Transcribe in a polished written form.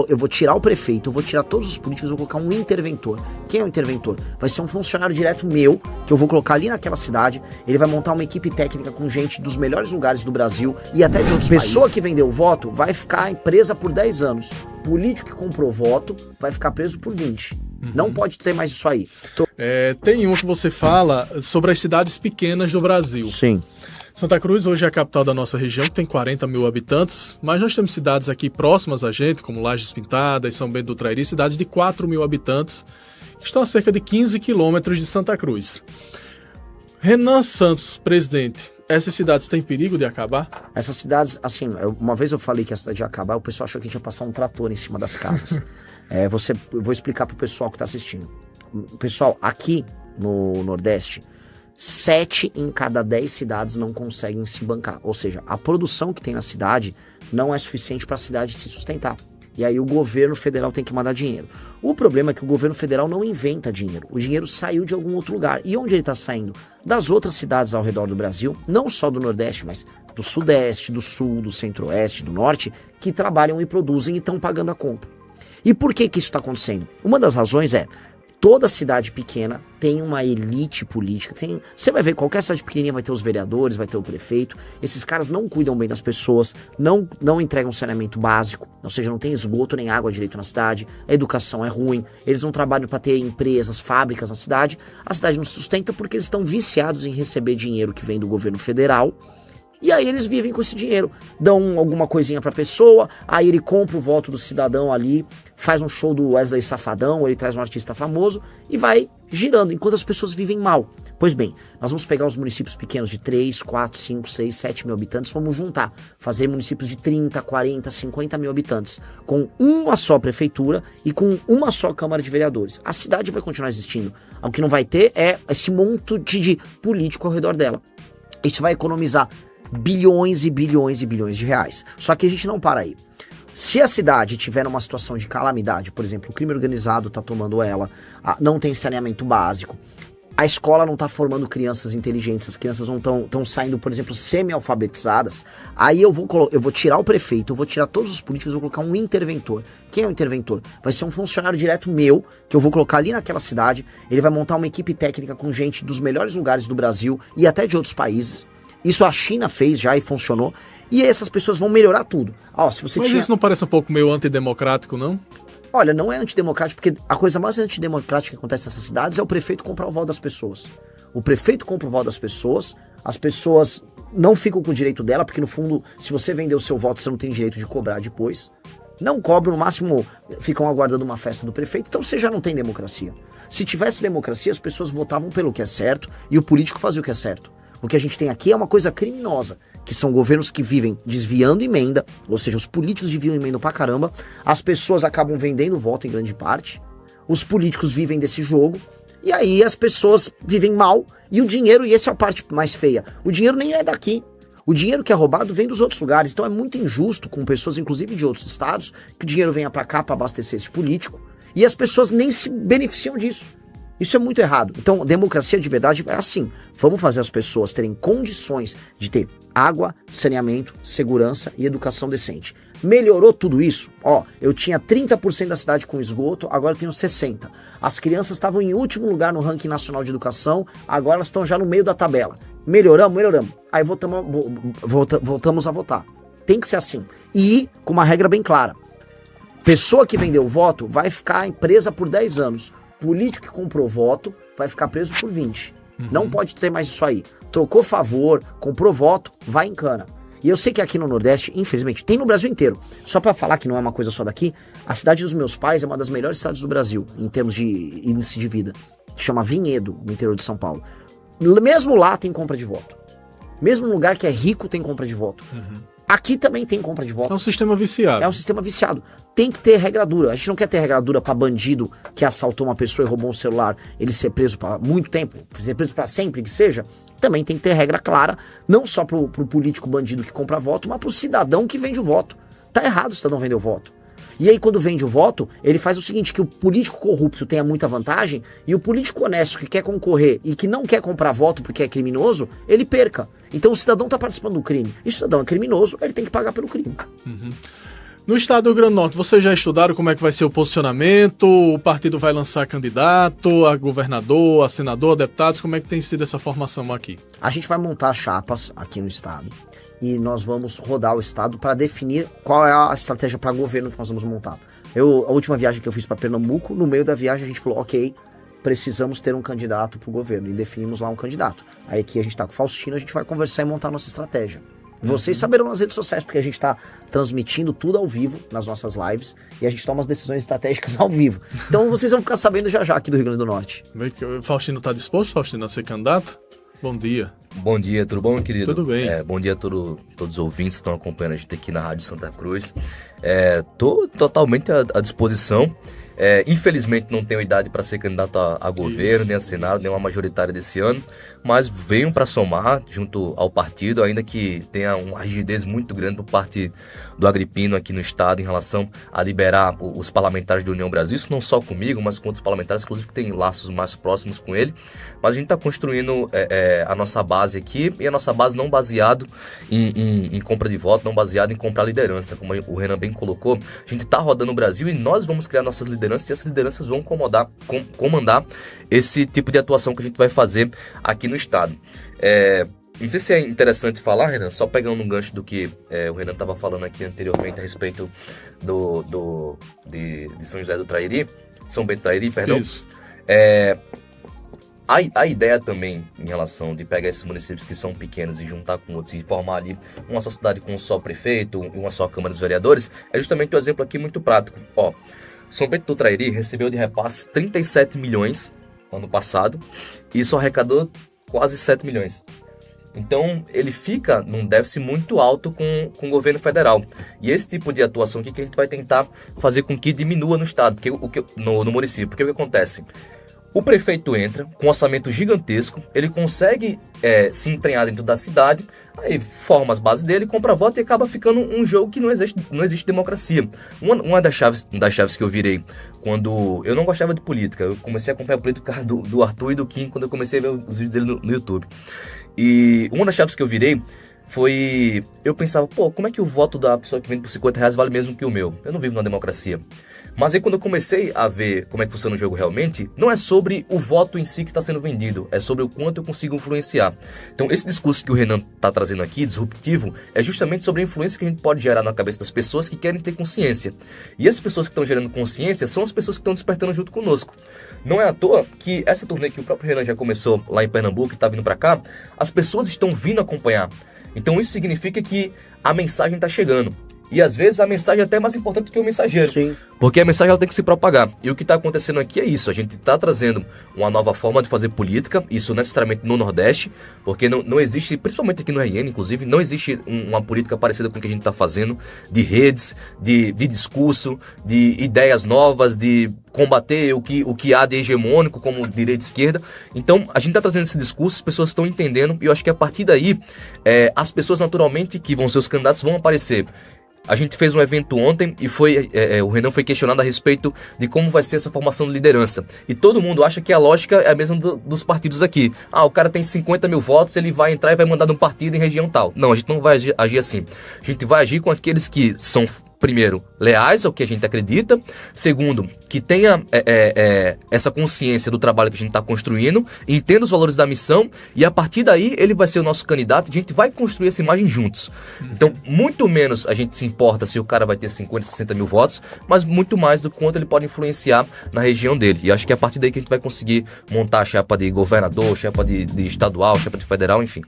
Eu vou tirar o prefeito, eu vou tirar todos os políticos, eu vou colocar um interventor. Quem é o interventor? Vai ser um funcionário direto meu, que eu vou colocar ali naquela cidade, ele vai montar uma equipe técnica com gente dos melhores lugares do Brasil e até de outros países. Pessoa que vendeu o voto vai ficar presa por 10 anos. Político que comprou voto vai ficar preso por 20. Não pode ter mais isso aí. Tem um que você fala sobre as cidades pequenas do Brasil. Sim. Santa Cruz hoje é a capital da nossa região, que tem 40 mil habitantes, mas nós temos cidades aqui próximas a gente, como Lajes Pintadas, São Bento do Trairi, cidades de 4 mil habitantes, que estão a cerca de 15 quilômetros de Santa Cruz. Renan Santos, presidente, essas cidades têm perigo de acabar? Essas cidades, assim, uma vez eu falei que a cidade ia acabar, o pessoal achou que a gente ia passar um trator em cima das casas. Eu vou explicar pro pessoal que tá assistindo. Pessoal, aqui no Nordeste, 7 em cada 10 cidades não conseguem se bancar. Ou seja, a produção que tem na cidade não é suficiente para a cidade se sustentar. E aí o governo federal tem que mandar dinheiro. O problema é que o governo federal não inventa dinheiro. O dinheiro saiu de algum outro lugar. E onde ele está saindo? Das outras cidades ao redor do Brasil, não só do Nordeste, mas do Sudeste, do Sul, do Centro-Oeste, do Norte, que trabalham e produzem e estão pagando a conta. E por que isso está acontecendo? Uma das razões é: toda cidade pequena tem uma elite política. Você vai ver, qualquer cidade pequenininha vai ter os vereadores, vai ter o prefeito. Esses caras não cuidam bem das pessoas, não entregam saneamento básico, ou seja, não tem esgoto nem água direito na cidade, a educação é ruim, eles não trabalham para ter empresas, fábricas na cidade, a cidade não se sustenta porque eles estão viciados em receber dinheiro que vem do governo federal. E aí eles vivem com esse dinheiro, dão alguma coisinha pra pessoa, aí ele compra o voto do cidadão ali, faz um show do Wesley Safadão, ele traz um artista famoso e vai girando, enquanto as pessoas vivem mal. Pois bem, nós vamos pegar os municípios pequenos de 3, 4, 5, 6, 7 mil habitantes, vamos juntar, fazer municípios de 30, 40, 50 mil habitantes, com uma só prefeitura e com uma só Câmara de Vereadores. A cidade vai continuar existindo, o que não vai ter é esse monte de político ao redor dela. Isso vai economizar bilhões e bilhões e bilhões de reais. Só que a gente não para aí. Se a cidade tiver uma situação de calamidade, por exemplo, o crime organizado tá tomando ela, não tem saneamento básico, a escola não tá formando crianças inteligentes, as crianças não estão saindo, por exemplo, semi-alfabetizadas, aí eu vou tirar o prefeito, eu vou tirar todos os políticos, eu vou colocar um interventor. Quem é o interventor? Vai ser um funcionário direto meu, que eu vou colocar ali naquela cidade, ele vai montar uma equipe técnica com gente dos melhores lugares do Brasil e até de outros países. Isso a China fez já e funcionou. E essas pessoas vão melhorar tudo. Se você Mas isso não parece um pouco meio antidemocrático, não? Olha, não é antidemocrático, porque a coisa mais antidemocrática que acontece nessas cidades é o prefeito comprar o voto das pessoas. O prefeito compra o voto das pessoas, as pessoas não ficam com o direito dela, porque no fundo, se você vender o seu voto, você não tem direito de cobrar depois. Não cobram, no máximo ficam aguardando uma festa do prefeito, então você já não tem democracia. Se tivesse democracia, as pessoas votavam pelo que é certo e o político fazia o que é certo. O que a gente tem aqui é uma coisa criminosa, que são governos que vivem desviando emenda, ou seja, os políticos desviam emenda pra caramba, as pessoas acabam vendendo voto em grande parte, os políticos vivem desse jogo, e aí as pessoas vivem mal, e o dinheiro, e essa é a parte mais feia, o dinheiro nem é daqui. O dinheiro que é roubado vem dos outros lugares, então é muito injusto com pessoas, inclusive de outros estados, que o dinheiro venha pra cá pra abastecer esse político, e as pessoas nem se beneficiam disso. Isso é muito errado. Então, democracia de verdade é assim. Vamos fazer as pessoas terem condições de ter água, saneamento, segurança e educação decente. Melhorou tudo isso? Eu tinha 30% da cidade com esgoto, agora eu tenho 60%. As crianças estavam em último lugar no ranking nacional de educação, agora elas estão já no meio da tabela. Melhoramos? Melhoramos. Aí voltamos a votar. Tem que ser assim. E com uma regra bem clara. Pessoa que vendeu o voto vai ficar presa por 10 anos. Político que comprou voto vai ficar preso por 20. Não pode ter mais isso aí. Trocou favor, comprou voto, vai em cana. E eu sei que aqui no Nordeste, infelizmente, tem no Brasil inteiro. Só pra falar que não é uma coisa só daqui, a cidade dos meus pais é uma das melhores cidades do Brasil, em termos de índice de vida. Que chama Vinhedo, no interior de São Paulo. Mesmo lá tem compra de voto. Mesmo no lugar que é rico tem compra de voto. Aqui também tem compra de voto. É um sistema viciado. É um sistema viciado. Tem que ter regra dura. A gente não quer ter regra dura pra bandido que assaltou uma pessoa e roubou um celular, ele ser preso pra muito tempo, ser preso pra sempre que seja. Também tem que ter regra clara, não só pro político bandido que compra voto, mas pro cidadão que vende o voto. Tá errado o cidadão vender o voto. E aí quando vende o voto, ele faz o seguinte, que o político corrupto tenha muita vantagem e o político honesto que quer concorrer e que não quer comprar voto porque é criminoso, ele perca. Então o cidadão está participando do crime. E o cidadão é criminoso, ele tem que pagar pelo crime. No estado do Rio Grande do Norte, vocês já estudaram como é que vai ser o posicionamento? O partido vai lançar candidato a governador, a senador, a deputados? Como é que tem sido essa formação aqui? A gente vai montar chapas aqui no estado e nós vamos rodar o estado para definir qual é a estratégia para governo que nós vamos montar. A última viagem que eu fiz para Pernambuco, no meio da viagem a gente falou, ok, precisamos ter um candidato para o governo e definimos lá um candidato. Aí aqui a gente está com o Faustino, a gente vai conversar e montar nossa estratégia. Vocês saberão nas redes sociais, porque a gente está transmitindo tudo ao vivo nas nossas lives e a gente toma as decisões estratégicas ao vivo. Então vocês vão ficar sabendo já aqui do Rio Grande do Norte. O Faustino está disposto, Faustino, a ser candidato? Bom dia. Bom dia, tudo bom, querido? Tudo bem. Bom dia a todos os ouvintes que estão acompanhando a gente aqui na Rádio Santa Cruz. Estou totalmente à disposição. Infelizmente não tenho idade para ser candidato a governo, nem a Senado, nem uma majoritária desse ano, mas venho para somar junto ao partido, ainda que tenha uma rigidez muito grande por parte do Agripino aqui no estado em relação a liberar os parlamentares da União Brasil, isso não só comigo, mas com outros parlamentares, inclusive que têm laços mais próximos com ele, mas a gente está construindo a nossa base aqui, e a nossa base não baseado em compra de voto, não baseado em comprar liderança, como o Renan bem colocou, a gente está rodando o Brasil e nós vamos criar nossas lideranças e essas lideranças vão comandar esse tipo de atuação que a gente vai fazer aqui no estado. Não sei se é interessante falar, Renan, só pegando um gancho do que o Renan estava falando aqui anteriormente a respeito de São José do Trairi, São Bento do Trairi, perdão. Isso. A ideia também em relação de pegar esses municípios que são pequenos e juntar com outros e formar ali uma só cidade com um só prefeito e uma só Câmara dos Vereadores é justamente um exemplo aqui muito prático. São Bento do Trairi recebeu de repasse 37 milhões ano passado e só arrecadou quase 7 milhões. Então, ele fica num déficit muito alto com o governo federal. E esse tipo de atuação aqui que a gente vai tentar fazer com que diminua no estado, no município. Porque o que acontece? O prefeito entra com um orçamento gigantesco, ele consegue se entranhar dentro da cidade, aí forma as bases dele, compra voto e acaba ficando um jogo que não existe democracia. Uma das chaves que eu virei quando eu não gostava de política, eu comecei a acompanhar a política do Arthur e do Kim quando eu comecei a ver os vídeos dele no YouTube. E uma das chaves que eu virei foi... Eu pensava, como é que o voto da pessoa que vende por R$50 vale mesmo que o meu? Eu não vivo numa democracia. Mas aí quando eu comecei a ver como é que funciona o jogo realmente, não é sobre o voto em si que está sendo vendido, é sobre o quanto eu consigo influenciar. Então esse discurso que o Renan está trazendo aqui, disruptivo, é justamente sobre a influência que a gente pode gerar na cabeça das pessoas que querem ter consciência. E essas pessoas que estão gerando consciência são as pessoas que estão despertando junto conosco. Não é à toa que essa turnê que o próprio Renan já começou lá em Pernambuco e está vindo para cá, as pessoas estão vindo acompanhar. Então isso significa que a mensagem está chegando. E às vezes a mensagem é até mais importante do que o mensageiro. Sim. Porque a mensagem ela tem que se propagar. E o que está acontecendo aqui é isso. A gente está trazendo uma nova forma de fazer política, isso necessariamente no Nordeste, porque não existe, principalmente aqui no RN, inclusive, não existe uma política parecida com o que a gente está fazendo, de redes, de discurso, de ideias novas, de combater o que há de hegemônico como direita e esquerda. Então, a gente está trazendo esse discurso, as pessoas estão entendendo, e eu acho que a partir daí, as pessoas naturalmente que vão ser os candidatos vão aparecer. A gente fez um evento ontem e o Renan foi questionado a respeito de como vai ser essa formação de liderança. E todo mundo acha que a lógica é a mesma dos partidos aqui. O cara tem 50 mil votos, ele vai entrar e vai mandar num partido em região tal. Não, a gente não vai agir assim. A gente vai agir com aqueles que são, primeiro, leais ao que a gente acredita. Segundo, que tenha essa consciência do trabalho que a gente está construindo, entenda os valores da missão e a partir daí ele vai ser o nosso candidato e a gente vai construir essa imagem juntos. Então, muito menos a gente se importa se o cara vai ter 50, 60 mil votos, mas muito mais do quanto ele pode influenciar na região dele. E acho que é a partir daí que a gente vai conseguir montar a chapa de governador, chapa de estadual, chapa de federal, enfim.